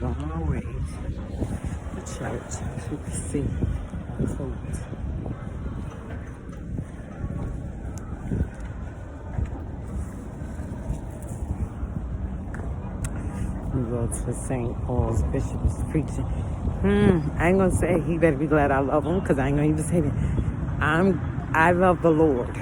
on my way to church. As you can see, my coat. We go to St. Paul's. Bishop is preaching. I ain't gonna say he better be glad I love him, because I ain't gonna even say that. I love the Lord.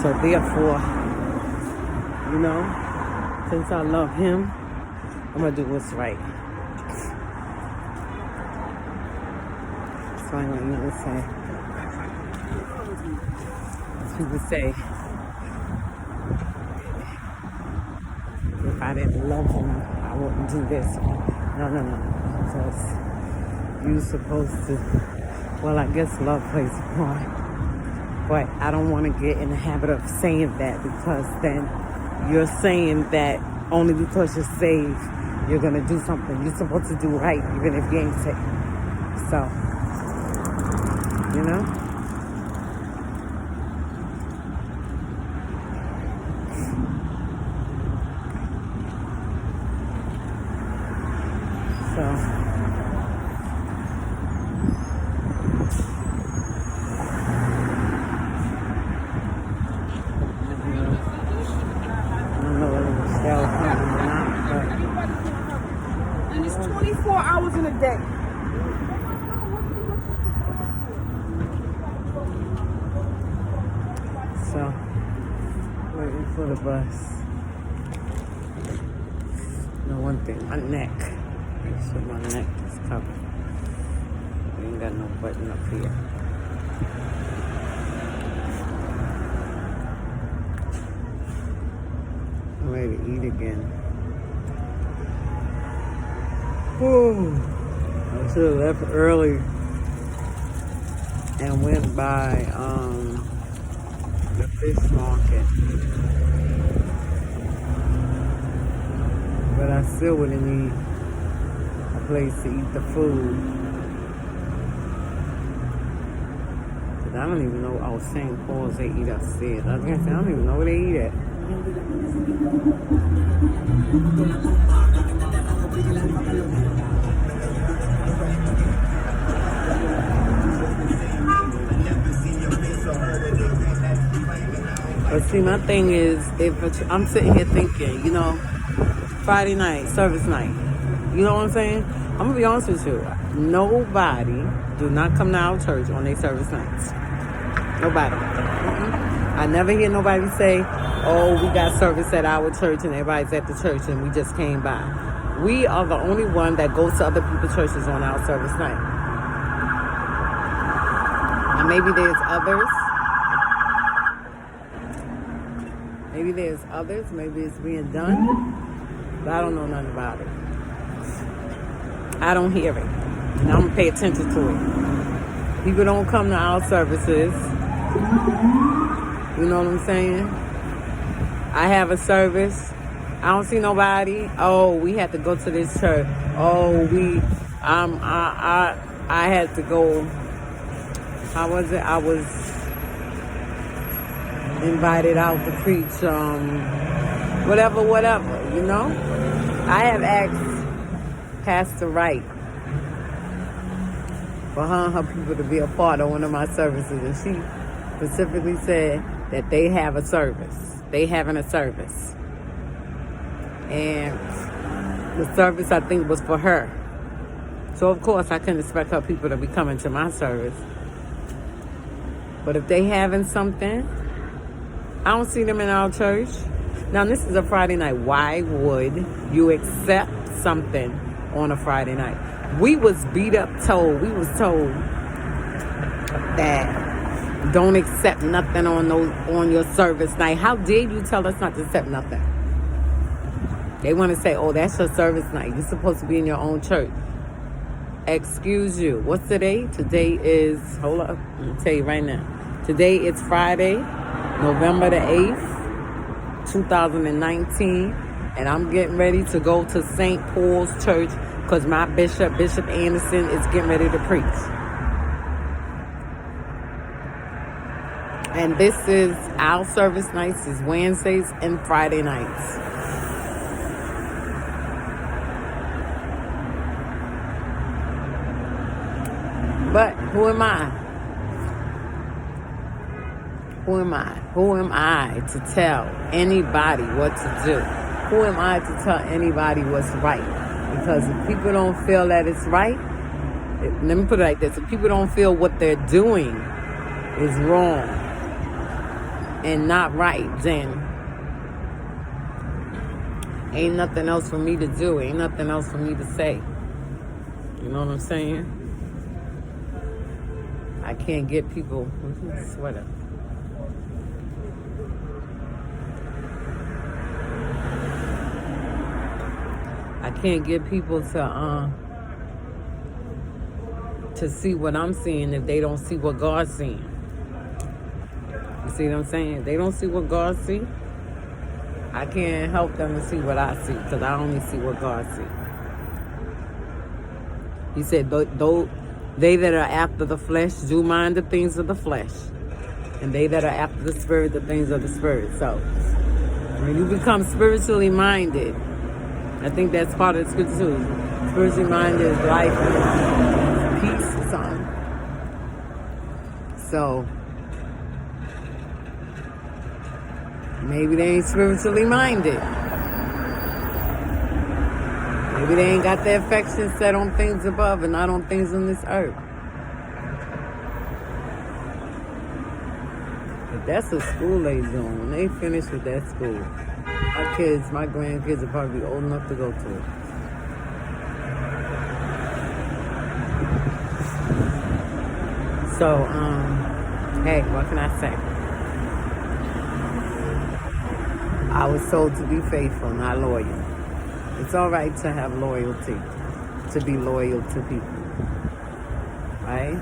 So therefore, you know, since I love him, I'm gonna do what's right. So I ain't gonna even say, as people say, if I didn't love him, I wouldn't do this. No. Because you're supposed to, well, I guess love plays a part. But I don't want to get in the habit of saying that, because then you're saying that only because you're saved, you're going to do something. You're supposed to do right, even if you ain't saved. So, you know? So, And it's 24 hours in a day. So, waiting for the bus. No, one thing, my neck. Make sure my neck is covered. We ain't got no button up here. I'm ready to eat again. Whew. I should have left early and went by the fish market. But I still wouldn't need a place to eat the food. Cause I don't even know, St. Paul's, they eat upstairs. I was gonna say, I don't even know where they eat at. But see, my thing is, if I'm sitting here thinking, you know, Friday night, service night, you know what I'm saying? I'm gonna be honest with you. Nobody do not come to our church on their service nights. Nobody. I never hear nobody say, oh, we got service at our church and everybody's at the church and we just came by. We are the only one that goes to other people's churches on our service night. And maybe there's others. Maybe it's being done. But I don't know nothing about it. I don't hear it. And I'm going to pay attention to it. People don't come to our services. You know what I'm saying? I have a service. I don't see nobody. Oh, we had to go to this church. Oh, I had to go. How was it? I was invited out to preach, whatever, you know? I have asked Pastor Wright for her and her people to be a part of one of my services, and she specifically said that they have a service. They having a service. And the service, I think, was for her. So, of course, I couldn't expect her people to be coming to my service. But if they having something, I don't see them in our church. Now, this is a Friday night. Why would you accept something on a Friday night? We was we was told that don't accept nothing on your service night. How dare you tell us not to accept nothing? They want to say, oh, that's your service night. You're supposed to be in your own church. Excuse you. What's today? Today is, hold up, I'm going to tell you right now. Today is Friday, November the 8th, 2019. And I'm getting ready to go to St. Paul's Church because my Bishop Anderson, is getting ready to preach. And this is, our service nights is Wednesdays and Friday nights. But who am I? Who am I? Who am I to tell anybody what to do? Who am I to tell anybody what's right? Because if people don't feel that it's right, let me put it like this. If people don't feel what they're doing is wrong and not right, then ain't nothing else for me to do. Ain't nothing else for me to say. You know what I'm saying? I can't get people... Sweater. I can't get people to see what I'm seeing if they don't see what God's seeing. You see what I'm saying? If they don't see what God see, I can't help them to see what I see, because I only see what God see. He said, though they that are after the flesh do mind the things of the flesh, and they that are after the spirit, the things of the spirit. So when you become spiritually minded, I think that's part of the scripture too. Spiritually minded is life and peace or something. So maybe they ain't spiritually minded. Maybe they ain't got their affection set on things above and not on things on this earth. But that's what school age doing. When they finish with that school, my grandkids will probably be old enough to go to it. So, hey, what can I say? I was told to be faithful, not loyal. It's all right to have loyalty, to be loyal to people, right?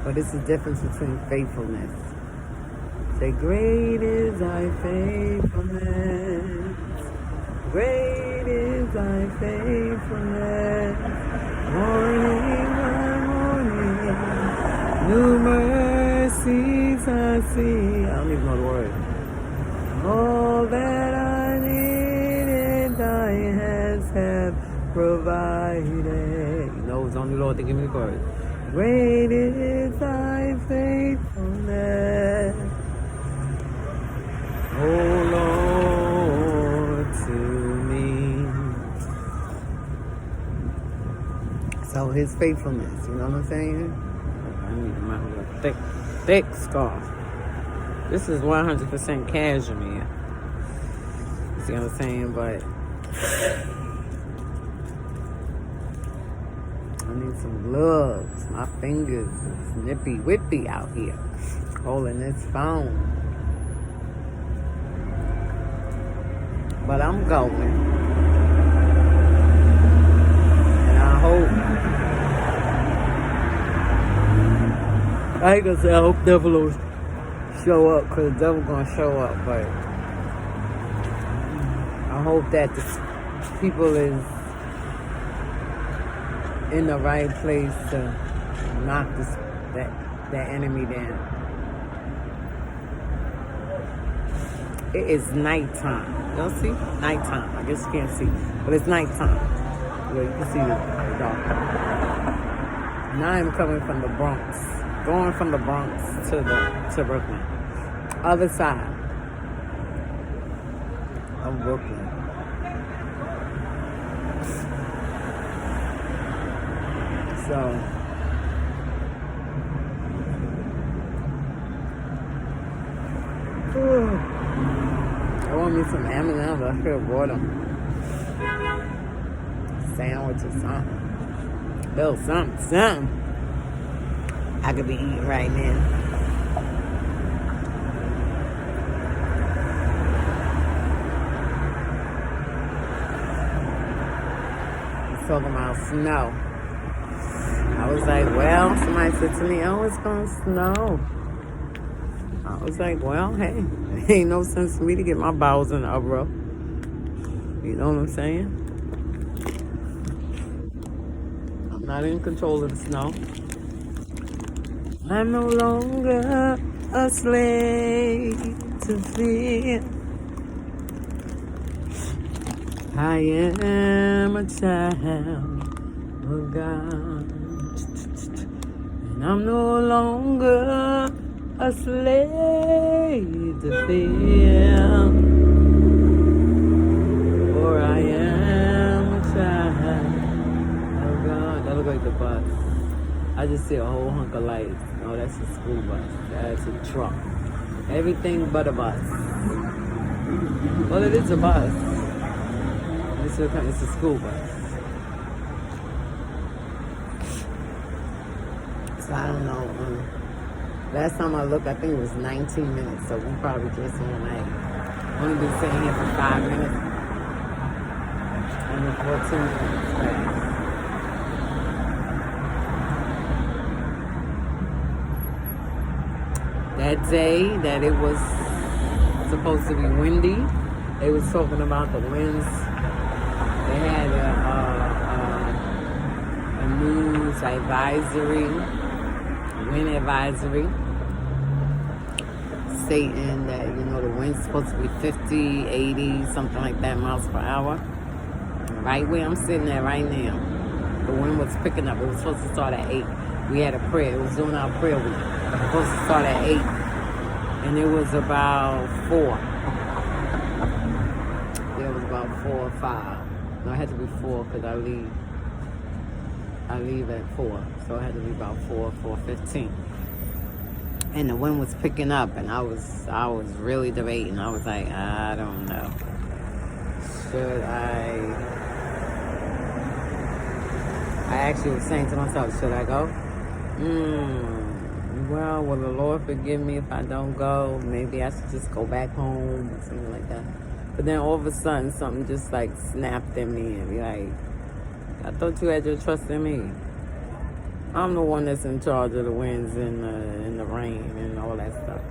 But it's the difference between faithfulness. Say, great is thy faithfulness. Great is thy faithfulness. Morning by morning, new mercies I see. I don't even know the word. All that I needed, thy hands have provided. You know, it's only Lord that give me the word. Great is thy faithfulness, oh Lord, to me. So his faithfulness, you know what I'm saying? I need my thick scarf. This is 100% cashmere. You see what I'm saying? But I need some gloves. My fingers is nippy whippy out here holding this phone. But I'm going. And I hope. I ain't gonna say I hope devil will show up, because the devil gonna show up, but I hope that the people is in the right place to knock that enemy down. It is nighttime. Y'all see? Nighttime. I guess you can't see, but it's nighttime. Well, you can see the dark. Now I'm coming from the Bronx, going from the Bronx to Brooklyn. Other side of Brooklyn. So I want me some M&M's. I feel boredom. Sandwich or something. Little something. I could be eating right now. Talking about snow. I was like, well, somebody said to me, oh, it's gonna snow. I was like, well, hey, it ain't no sense for me to get my bowels in the uproar. You know what I'm saying? I'm not in control of the snow. I'm no longer a slave to fear. I am a child of God. I'm no longer a slave to fear, for I am a child of God. That look like the bus. I just see a whole hunk of lights. No, that's a school bus. That's a truck. Everything but a bus. Well, it is a bus. It's a school bus. So I don't know. Last time I looked, I think it was 19 minutes. So we probably just only been sitting here for 5 minutes. Only 14 minutes. Right? That day that it was supposed to be windy, they was talking about the winds. They had a news advisory, wind advisory, stating that, the wind's supposed to be 50, 80, something like that miles per hour. Right where I'm sitting at right now, the wind was picking up. It was supposed to start at 8. We had a prayer. It was during our prayer week. It was supposed to start at 8. And it was about 4. Yeah, it was about 4 or 5. No, it had to be 4 because I leave at 4. So it had to be about 4:15. And the wind was picking up, and I was really debating. I was like, I don't know. Should I actually was saying to myself, should I go? Well, will the Lord forgive me if I don't go? Maybe I should just go back home or something like that. But then all of a sudden, something just like snapped in me and be like, I thought you had your trust in me. I'm the one that's in charge of the winds and the rain and all that stuff.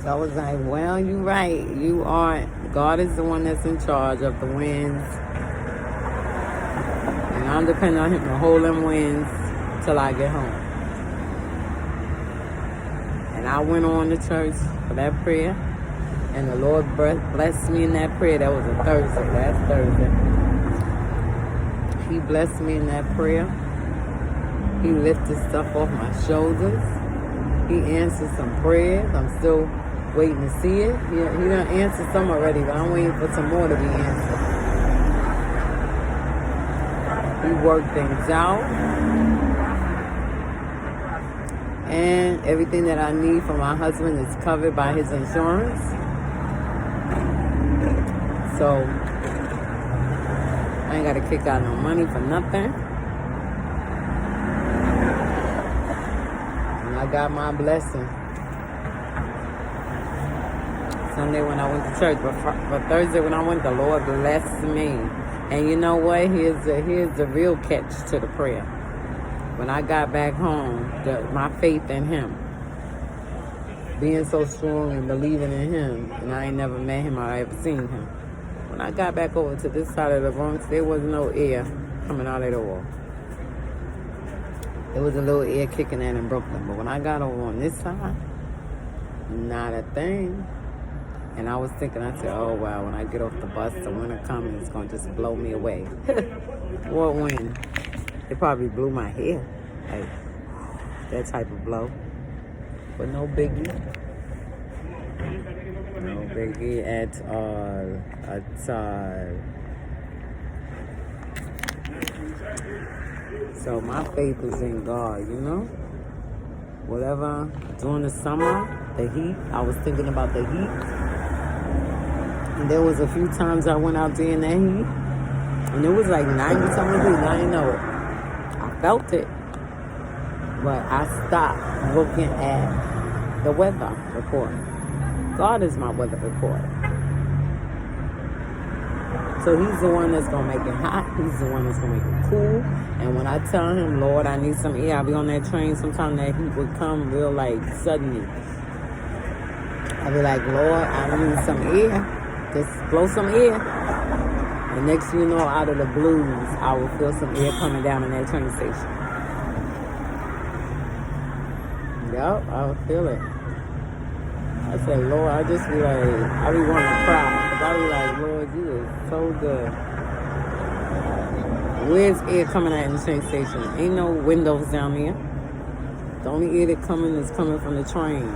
So I was like, well, you're right. You aren't. God is the one that's in charge of the winds. And I'm depending on him to hold them winds till I get home. And I went on to church for that prayer. And the Lord blessed me in that prayer. That was a Thursday, last Thursday. He blessed me in that prayer. He lifted stuff off my shoulders. He answered some prayers. I'm still waiting to see it. He done answered some already, but I'm waiting for some more to be answered. He worked things out. And everything that I need for my husband is covered by his insurance. So I ain't got to kick out no money for nothing. And I got my blessing. Sunday when I went to church, but Thursday when I went, the Lord blessed me. And you know what? Here's the real catch to the prayer. When I got back home, my faith in him, being so strong and believing in him, and I ain't never met him or ever seen him. When I got back over to this side of the Bronx, there was no air coming out at all. There was a little air kicking in Brooklyn, but when I got over on this side, not a thing. And I was thinking, I said, oh wow, when I get off the bus, the winter coming, it's gonna just blow me away. What wind? It probably blew my hair, like that type of blow. But no biggie. No biggie at all. So my faith is in God, Whatever, during the summer, the heat, I was thinking about the heat. And there was a few times I went out there in that heat. And it was like 90-something degrees, I didn't know it. I felt it. But I stopped looking at the weather report. God is my weather report. So he's the one that's going to make it hot. He's the one that's going to make it cool. And when I tell him, Lord, I need some air, I'll be on that train. Sometimes that heat would come real suddenly. I'll be like, Lord, I need some air. Just blow some air. And next thing you know, out of the blues, I will feel some air coming down in that train station. Yup, I will feel it. I said, Lord, I just be like, I be wanting to cry. Because I be like, Lord, you is so good. Where's air coming out in the train station? Ain't no windows down there. The only air that coming is coming from the train.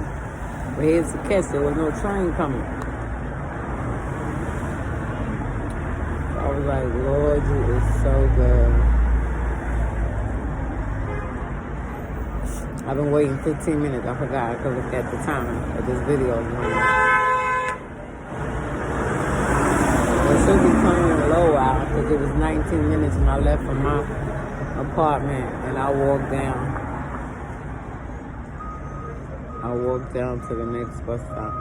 But here's the catch, there was no train coming. I was like, Lord, you is so good. I've been waiting 15 minutes. I forgot. I could look at the time of this video. It should be coming low out because it was 19 minutes when I left from my apartment and I walked down. I walked down to the next bus stop.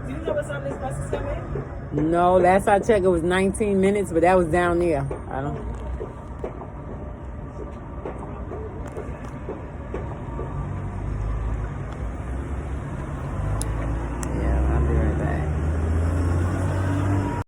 Do you know what time this bus is coming? No, last I checked it was 19 minutes, but that was down there. I don't.